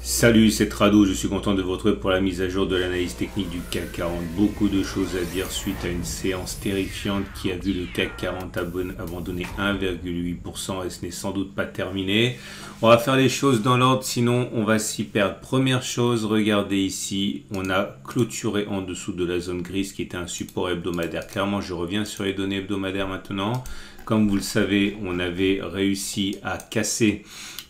Salut, c'est Trado, je suis content de vous retrouver pour la mise à jour de l'analyse technique du CAC 40. Beaucoup de choses à dire suite à une séance terrifiante qui a vu le CAC 40 abandonner 1,8% et ce n'est sans doute pas terminé. On va faire les choses dans l'ordre, sinon on va s'y perdre. Première chose, regardez ici, on a clôturé en dessous de la zone grise qui était un support hebdomadaire. Clairement, je reviens sur les données hebdomadaires maintenant. Comme vous le savez, on avait réussi à casser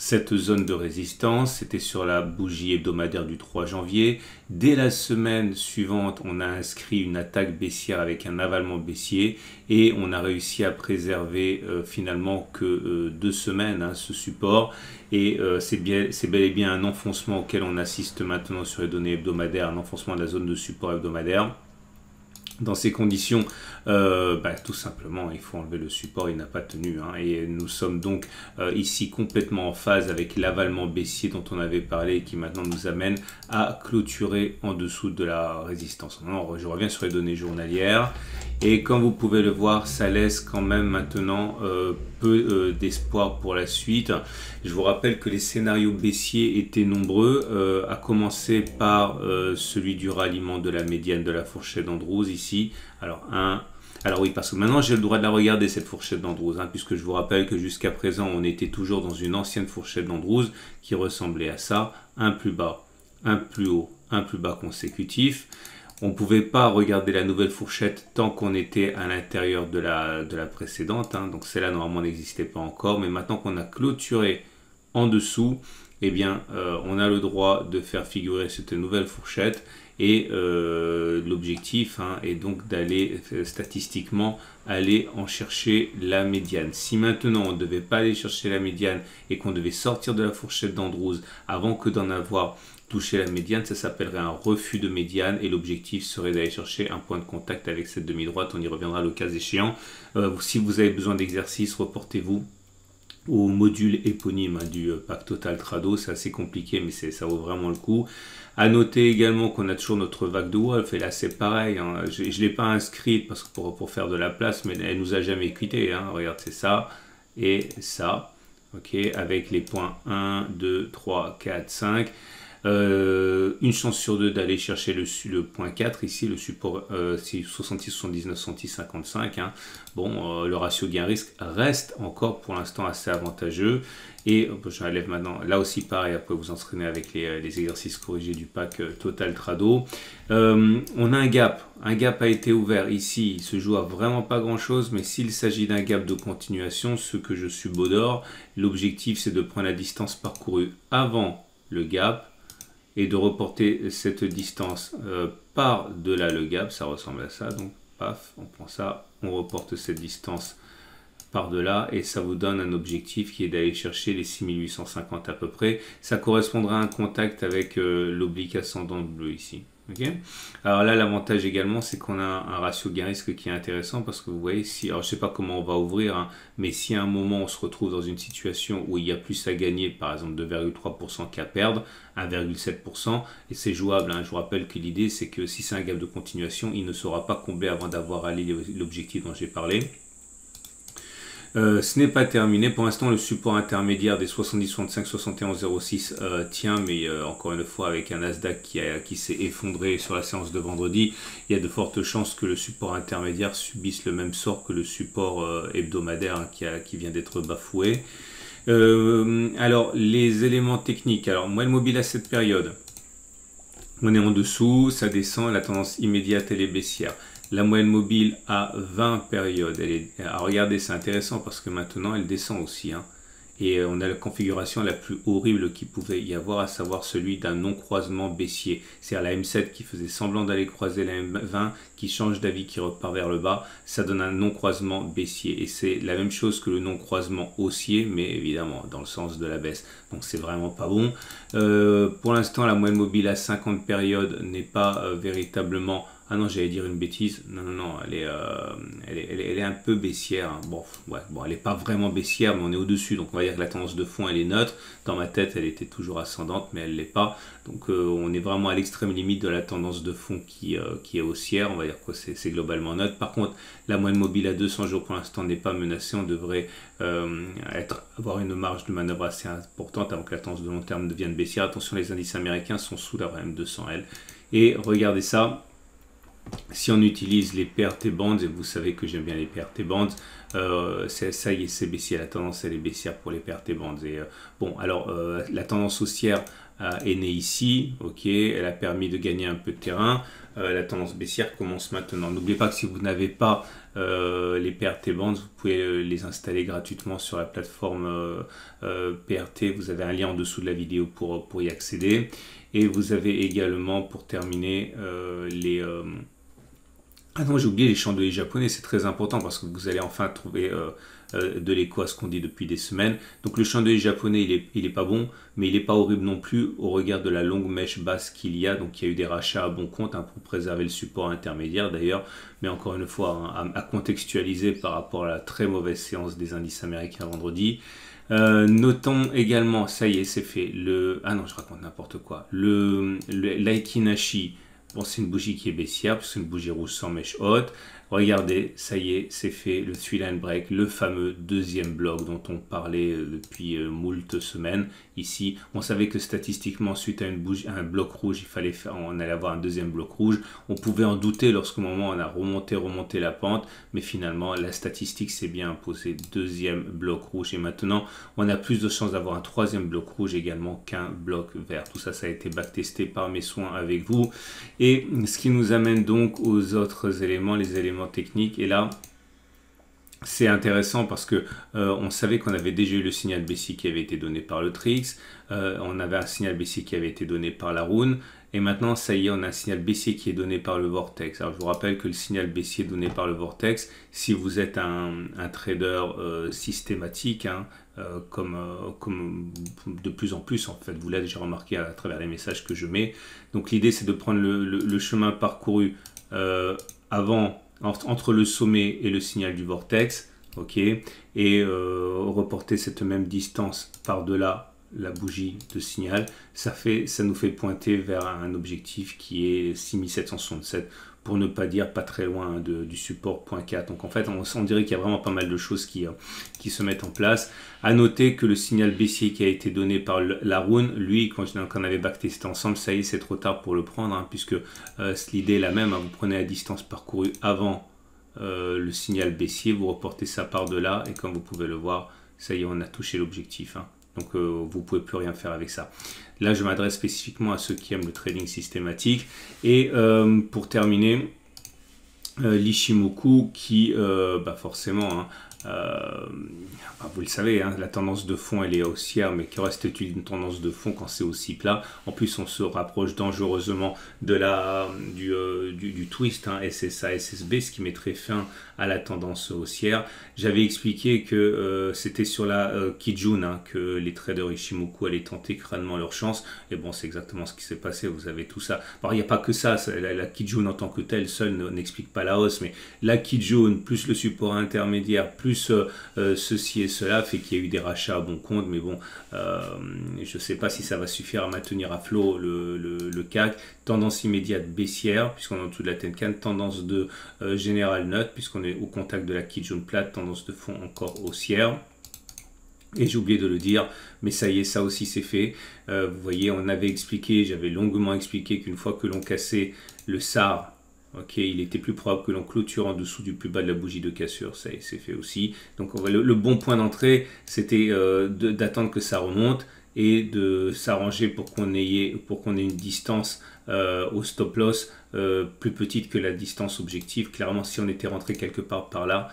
cette zone de résistance, c'était sur la bougie hebdomadaire du 3 janvier. Dès la semaine suivante, on a inscrit une attaque baissière avec un avalement baissier et on a réussi à préserver finalement que 2 semaines ce support. Et c'est bel et bien un enfoncement auquel on assiste maintenant sur les données hebdomadaires, un enfoncement de la zone de support hebdomadaire. Dans ces conditions, tout simplement, il faut enlever le support, il n'a pas tenu. Et nous sommes donc ici complètement en phase avec l'avalement baissier dont on avait parlé et qui maintenant nous amène à clôturer en dessous de la résistance. Alors, je reviens sur les données journalières. Et comme vous pouvez le voir, ça laisse quand même maintenant peu d'espoir pour la suite. Je vous rappelle que les scénarios baissiers étaient nombreux, à commencer par celui du ralliement de la médiane de la fourchette d'Andrews ici. Alors oui, parce que maintenant j'ai le droit de la regarder cette fourchette d'Andrews, puisque je vous rappelle que jusqu'à présent on était toujours dans une ancienne fourchette d'Andrews qui ressemblait à ça, un plus bas, un plus haut, un plus bas consécutif. On ne pouvait pas regarder la nouvelle fourchette tant qu'on était à l'intérieur de la précédente. Donc celle-là normalement n'existait pas encore. Mais maintenant qu'on a clôturé en dessous, eh bien, on a le droit de faire figurer cette nouvelle fourchette. Et l'objectif est donc d'aller statistiquement aller en chercher la médiane. Si maintenant on ne devait pas aller chercher la médiane et qu'on devait sortir de la fourchette d'Andrews avant que d'en avoir touché la médiane, ça s'appellerait un refus de médiane et l'objectif serait d'aller chercher un point de contact avec cette demi-droite. On y reviendra le cas échéant. Si vous avez besoin d'exercice, reportez-vous au module éponyme du pack Total Trado. C'est assez compliqué mais ça vaut vraiment le coup. À noter également qu'on a toujours notre vague de Wolf et là c'est pareil, je ne l'ai pas inscrite parce que pour faire de la place, mais elle nous a jamais quitté. Regarde, c'est ça et ça, ok, avec les points 1, 2, 3, 4, 5. Une chance sur deux d'aller chercher le point 4 ici, le support 66, 79, 110, 55. Bon, le ratio gain-risque reste encore pour l'instant assez avantageux. Et je l'enlève maintenant, là aussi pareil, après vous entraîner avec les exercices corrigés du pack Total Trado. On a un gap a été ouvert ici, il se joue à vraiment pas grand chose, mais s'il s'agit d'un gap de continuation, ce que je subodore, l'objectif c'est de prendre la distance parcourue avant le gap et de reporter cette distance par-delà le gap, ça ressemble à ça, donc paf, on prend ça, on reporte cette distance par-delà et ça vous donne un objectif qui est d'aller chercher les 6850 à peu près. Ça correspondra à un contact avec l'oblique ascendant bleu ici. Okay. Alors là, l'avantage également, c'est qu'on a un ratio gain-risque qui est intéressant parce que vous voyez, alors je ne sais pas comment on va ouvrir, mais si à un moment on se retrouve dans une situation où il y a plus à gagner, par exemple 2,3% qu'à perdre, 1,7%, et c'est jouable. Je vous rappelle que l'idée, c'est que si c'est un gap de continuation, il ne sera pas comblé avant d'avoir allé l'objectif dont j'ai parlé. Ce n'est pas terminé. Pour l'instant, le support intermédiaire des 70, 65, 71, 06 tient, mais encore une fois, avec un Nasdaq qui s'est effondré sur la séance de vendredi, il y a de fortes chances que le support intermédiaire subisse le même sort que le support hebdomadaire qui vient d'être bafoué. Alors, les éléments techniques. Alors, moyenne mobile à cette période. On est en dessous, ça descend, la tendance immédiate, elle est baissière. La moyenne mobile à 20 périodes. Regardez, c'est intéressant parce que maintenant elle descend aussi. Et on a la configuration la plus horrible qu'il pouvait y avoir, à savoir celui d'un non-croisement baissier. C'est-à-dire la M7 qui faisait semblant d'aller croiser la M20, qui change d'avis, qui repart vers le bas. Ça donne un non-croisement baissier. Et c'est la même chose que le non-croisement haussier, mais évidemment dans le sens de la baisse. Donc c'est vraiment pas bon. Pour l'instant, la moyenne mobile à 50 périodes n'est pas véritablement Ah non, j'allais dire une bêtise. Non, non, non, elle est un peu baissière, hein. Bon, ouais, bon, elle n'est pas vraiment baissière, mais on est au-dessus. Donc on va dire que la tendance de fond, elle est neutre. Dans ma tête, elle était toujours ascendante, mais elle ne l'est pas. Donc on est vraiment à l'extrême limite de la tendance de fond qui est haussière. On va dire que c'est globalement neutre. Par contre, la moyenne mobile à 200 jours pour l'instant n'est pas menacée. On devrait avoir une marge de manœuvre assez importante avant que la tendance de long terme devienne baissière. Attention, les indices américains sont sous la RM200L. Et regardez ça. Si on utilise les PRT bands, et vous savez que j'aime bien les PRT bands, ça y est, c'est baissier. La tendance, elle est baissière pour les PRT bands. Et bon, alors la tendance haussière est née ici, ok, elle a permis de gagner un peu de terrain. La tendance baissière commence maintenant. N'oubliez pas que si vous n'avez pas les PRT bands, vous pouvez les installer gratuitement sur la plateforme PRT. Vous avez un lien en dessous de la vidéo pour y accéder. Et vous avez également, pour terminer, ah non, j'ai oublié les chandeliers japonais, c'est très important parce que vous allez enfin trouver de l'écho à ce qu'on dit depuis des semaines. Donc le chandelier japonais, il est pas bon, mais il n'est pas horrible non plus au regard de la longue mèche basse qu'il y a. Donc il y a eu des rachats à bon compte, hein, pour préserver le support intermédiaire d'ailleurs. Mais encore une fois, hein, à contextualiser par rapport à la très mauvaise séance des indices américains vendredi. Notons également, ça y est, c'est fait. Ah non, je raconte n'importe quoi. L'Aiki Nashi. Bon, c'est une bougie qui est baissière, parce que c'est une bougie rouge sans mèche haute. Regardez, ça y est, c'est fait, le 3-line break, le fameux deuxième bloc dont on parlait depuis moult semaines. Ici, on savait que statistiquement, suite à un bloc rouge, on allait avoir un deuxième bloc rouge. On pouvait en douter lorsqu'au moment où on a remonté la pente, mais finalement, la statistique s'est bien imposée. Deuxième bloc rouge, et maintenant, on a plus de chances d'avoir un troisième bloc rouge également qu'un bloc vert. Tout ça, ça a été backtesté par mes soins avec vous. Et ce qui nous amène donc aux autres éléments, les éléments techniques. Et là, c'est intéressant parce que on savait qu'on avait déjà eu le signal baissier qui avait été donné par le Trix. On avait un signal baissier qui avait été donné par la Rune. Et maintenant, ça y est, on a un signal baissier qui est donné par le Vortex. Alors, je vous rappelle que le signal baissier donné par le Vortex, si vous êtes un trader systématique, hein, comme de plus en plus, en fait, vous l'avez déjà remarqué à travers les messages que je mets. Donc, l'idée, c'est de prendre le chemin parcouru entre le sommet et le signal du Vortex, ok, et reporter cette même distance par-delà la bougie de signal, ça nous fait pointer vers un objectif qui est 6767, pour ne pas dire pas très loin du support 0.4. Donc en fait, on dirait qu'il y a vraiment pas mal de choses qui se mettent en place. À noter que le signal baissier qui a été donné par la Rune, lui, quand on avait backtesté ensemble, ça y est, c'est trop tard pour le prendre, hein, puisque l'idée est la même, hein, vous prenez la distance parcourue avant le signal baissier, vous reportez ça par-delà, et comme vous pouvez le voir, ça y est, on a touché l'objectif, hein. Donc vous ne pouvez plus rien faire avec ça. Là, je m'adresse spécifiquement à ceux qui aiment le trading systématique. Et pour terminer, l'Ichimoku qui, forcément, hein, vous le savez, hein, la tendance de fond elle est haussière, mais que reste-t-il d'une tendance de fond quand c'est aussi plat? En plus, on se rapproche dangereusement du twist, hein, SSA, SSB, ce qui mettrait fin à la tendance haussière. J'avais expliqué que c'était sur la Kijun, hein, que les traders Ichimoku allaient tenter crânement leur chance. Et bon, c'est exactement ce qui s'est passé. Vous avez tout ça. Alors, il n'y a pas que ça. La Kijun en tant que telle seule n'explique pas la hausse, mais la Kijun plus le support intermédiaire plus ceci et cela fait qu'il y a eu des rachats à bon compte. Mais bon, je ne sais pas si ça va suffire à maintenir à flot le CAC. Tendance immédiate baissière puisqu'on est en dessous de la Tenkan. Tendance de générale neutre puisqu'on est au contact de la Kijun plate. Tendance de fond encore haussière. Et j'ai oublié de le dire, mais ça y est, ça aussi c'est fait. Vous voyez, on avait expliqué, j'avais longuement expliqué qu'une fois que l'on cassait le SAR, ok, il était plus probable que l'on clôture en dessous du plus bas de la bougie de cassure. Ça y est, c'est fait aussi. Donc le bon point d'entrée, c'était d'attendre que ça remonte et de s'arranger pour qu'on ait une distance au stop loss plus petite que la distance objective. Clairement, si on était rentré quelque part par là,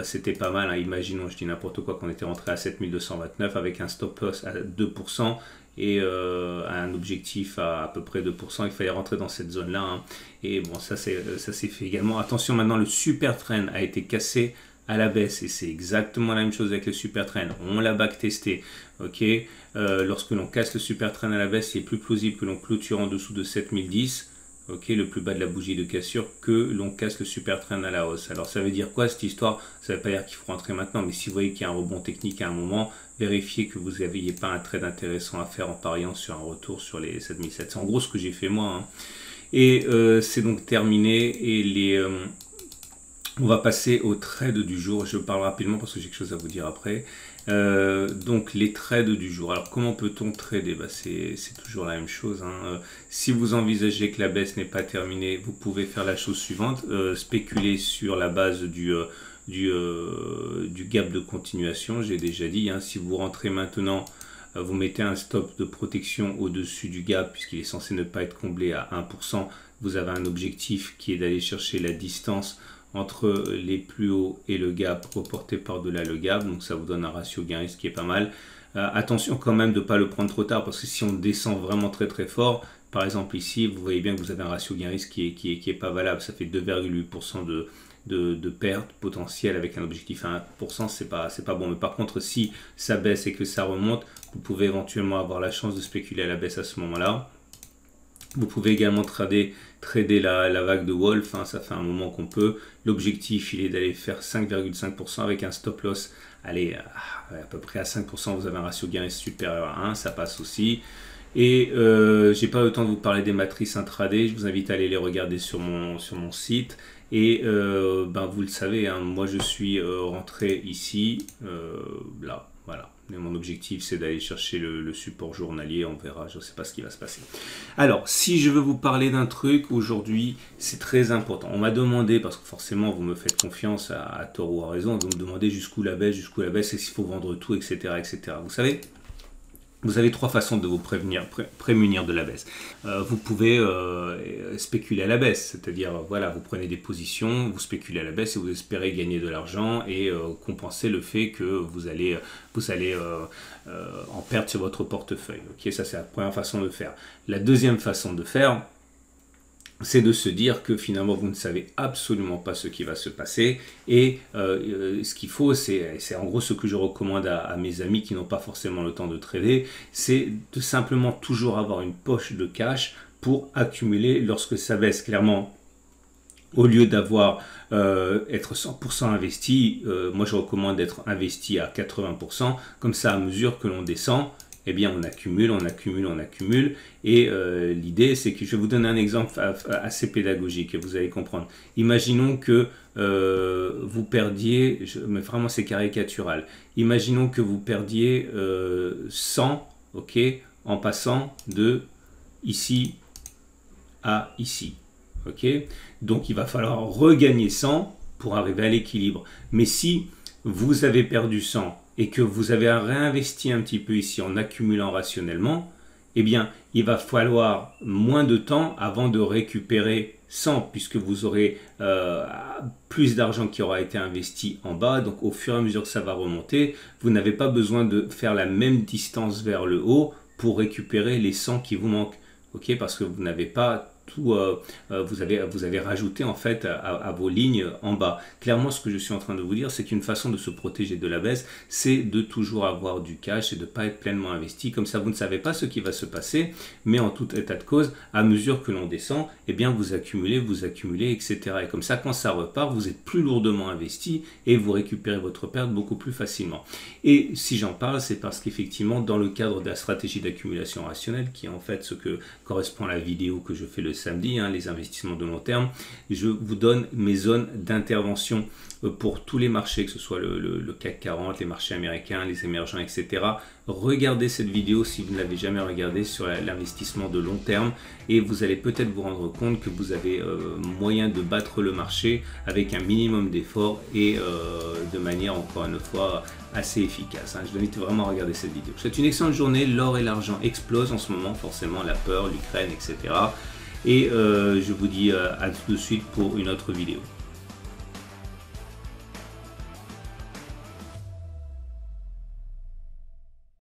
c'était pas mal, hein. Imaginons, je dis n'importe quoi, qu'on était rentré à 7229 avec un stop loss à 2% et un objectif à peu près 2%. Il fallait rentrer dans cette zone là, hein. Et bon, ça s'est fait également. Attention, maintenant le super trend a été cassé à la baisse et c'est exactement la même chose avec le super trend. On l'a backtesté, ok. Lorsque l'on casse le super trend à la baisse, il est plus plausible que l'on clôture en dessous de 7010. ok, le plus bas de la bougie de cassure, que l'on casse le super trend à la hausse. Alors ça veut dire quoi cette histoire? Ça ne veut pas dire qu'il faut rentrer maintenant, mais si vous voyez qu'il y a un rebond technique à un moment, vérifiez que vous n'aviez pas un trade intéressant à faire en pariant sur un retour sur les 7700. En gros, ce que j'ai fait moi. Hein. Et c'est donc terminé. Et on va passer au trade du jour. Je parle rapidement parce que j'ai quelque chose à vous dire après. Donc les trades du jour. Alors comment peut-on trader? C'est toujours la même chose. Hein. Si vous envisagez que la baisse n'est pas terminée, vous pouvez faire la chose suivante. Spéculer sur la base du gap de continuation. J'ai déjà dit, hein, si vous rentrez maintenant, vous mettez un stop de protection au-dessus du gap puisqu'il est censé ne pas être comblé à 1%. Vous avez un objectif qui est d'aller chercher la distance entre les plus hauts et le gap reporté par-delà le gap, donc ça vous donne un ratio gain-risque qui est pas mal. Attention quand même de ne pas le prendre trop tard, parce que si on descend vraiment très très fort, par exemple ici, vous voyez bien que vous avez un ratio gain-risque qui est pas valable, ça fait 2,8% de perte potentielle avec un objectif à 1%, c'est pas bon. Mais par contre, si ça baisse et que ça remonte, vous pouvez éventuellement avoir la chance de spéculer à la baisse à ce moment-là. Vous pouvez également trader la vague de Wolf, hein, ça fait un moment qu'on peut. L'objectif, il est d'aller faire 5,5% avec un stop loss. Allez, à peu près à 5%, vous avez un ratio gain supérieur à 1, ça passe aussi. Et j'ai pas le temps de vous parler des matrices intraday, je vous invite à aller les regarder sur mon site. Et vous le savez, hein, moi je suis rentré ici, là, voilà. Mais mon objectif, c'est d'aller chercher le support journalier. On verra, je ne sais pas ce qui va se passer. Alors, si je veux vous parler d'un truc aujourd'hui, c'est très important. On m'a demandé, parce que forcément, vous me faites confiance à tort ou à raison, vous me demandez jusqu'où la baisse, est-ce qu'il faut vendre tout, etc., etc. Vous savez, vous avez trois façons de vous prémunir de la baisse. Vous pouvez spéculer à la baisse, c'est-à-dire voilà, vous prenez des positions, vous spéculez à la baisse et vous espérez gagner de l'argent et compenser le fait que vous allez en perdre sur votre portefeuille. Okay, ça c'est la première façon de faire. La deuxième façon de faire, c'est de se dire que finalement vous ne savez absolument pas ce qui va se passer et ce qu'il faut, c'est en gros ce que je recommande à mes amis qui n'ont pas forcément le temps de trader, c'est de simplement toujours avoir une poche de cash pour accumuler lorsque ça baisse. Clairement, au lieu d'avoir être 100% investi, moi je recommande d'être investi à 80%, comme ça à mesure que l'on descend, eh bien on accumule. Et l'idée, c'est que je vais vous donner un exemple assez pédagogique et vous allez comprendre. Imaginons que vous perdiez, mais vraiment c'est caricatural, imaginons que vous perdiez 100, ok, en passant de ici à ici. Ok, donc il va falloir regagner 100 pour arriver à l'équilibre. Mais si vous avez perdu 100 et que vous avez réinvesti un petit peu ici en accumulant rationnellement, eh bien, il va falloir moins de temps avant de récupérer 100 puisque vous aurez plus d'argent qui aura été investi en bas. Donc, au fur et à mesure que ça va remonter, vous n'avez pas besoin de faire la même distance vers le haut pour récupérer les 100 qui vous manquent. Ok, parce que vous n'avez pas tout, vous avez rajouté en fait à vos lignes en bas. Clairement, ce que je suis en train de vous dire, c'est qu'une façon de se protéger de la baisse, c'est de toujours avoir du cash et de ne pas être pleinement investi. Comme ça, vous ne savez pas ce qui va se passer, mais en tout état de cause, à mesure que l'on descend, eh bien, vous accumulez, etc. Et comme ça, quand ça repart, vous êtes plus lourdement investi et vous récupérez votre perte beaucoup plus facilement. Et si j'en parle, c'est parce qu'effectivement, dans le cadre de la stratégie d'accumulation rationnelle, qui est en fait ce que correspond à la vidéo que je fais le samedi, hein, les investissements de long terme, je vous donne mes zones d'intervention pour tous les marchés, que ce soit le CAC 40, les marchés américains, les émergents, etc. Regardez cette vidéo si vous ne l'avez jamais regardée sur l'investissement de long terme et vous allez peut-être vous rendre compte que vous avez moyen de battre le marché avec un minimum d'effort et de manière, encore une fois, assez efficace. Hein. Je vous invite vraiment à regarder cette vidéo. C'est une excellente journée. L'or et l'argent explosent en ce moment, forcément, la peur, l'Ukraine, etc. Et je vous dis à tout de suite pour une autre vidéo.